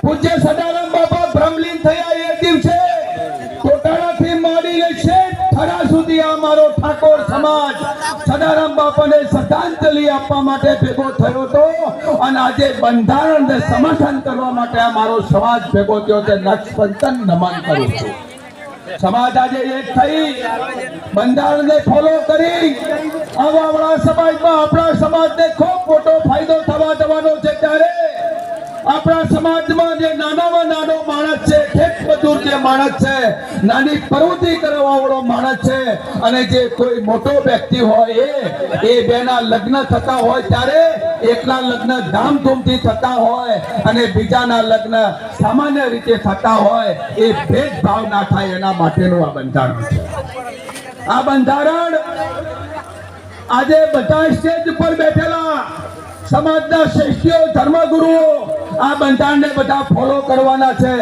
પૂજ્ય સદારામ બાપા બ્રહ્મલીન થયા એ દિવસે કોટાળાથી માંડીને છેક થરા સુધી આ મારો ઠાકોર સમાજ સદારામ બાપાને શ્રદ્ધાંજલિ આપવા માટે ભેગો થયો હતો અને આજે બંધારણને સમર્થન કરવા માટે આ મારો સમાજ ભેગો થયો છે. નક્ષપંચન નમન કરું છું. સમાજ આજે એક થઈ બંધારણને ફોલો કરી આપણા સમાજમાં આપણા સમાજને ખૂબ મોટો ફાયદો થવા જવાનો છે. ત્યારે આપણા સમાજમાં જે નાનામાં નાનો માણસ છે, ખેત મજૂર જે માણસ છે, નાની પ્રવૃત્તિ કરવા વાળો માણસ છે અને જે કોઈ મોટો વ્યક્તિ હોય એ બેના લગ્ન થતા હોય ત્યારે એકના લગ્ન ધામધૂમથી થતા હોય અને બીજાના લગ્ન સામાન્ય રીતે થતા હોય એ ભેદભાવ ના થાય એના માટેનું આ બંધારણ છે. આ બંધારણ આજે બધા સ્ટેજ પર બેઠેલા સમાજના શ્રેષ્ઠીઓ ધર્મગુરુઓ આ બંધારણને બધા ફોલો કરવાના છે.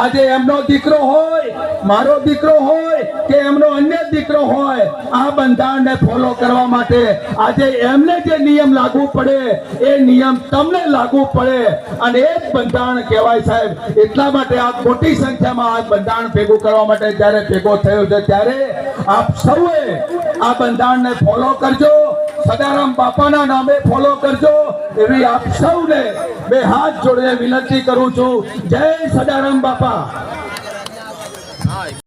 આજે એમનો દીકરો હોય, મારો દીકરો હોય કે એમનો અન્ય દીકરો હોય, આ બંધારણને ફોલો કરવા માટે આજે એમને જે નિયમ લાગુ પડે એ નિયમ તમને લાગુ પડે અને એ જ બંધારણ કહેવાય સાહેબ. એટલા માટે આ મોટી સંખ્યામાં આ બંધારણ ભેગું કરવા માટે જ્યારે ભેગો થયો છે ત્યારે આપ સૌએ આ બંધારણને ફોલો કરજો, સદારામ બાપાના નામે ફોલો કરજો એવી આપ સૌને બે હાથ જોડીને વિનંતી કરું છું. જય સદારામ બાપા.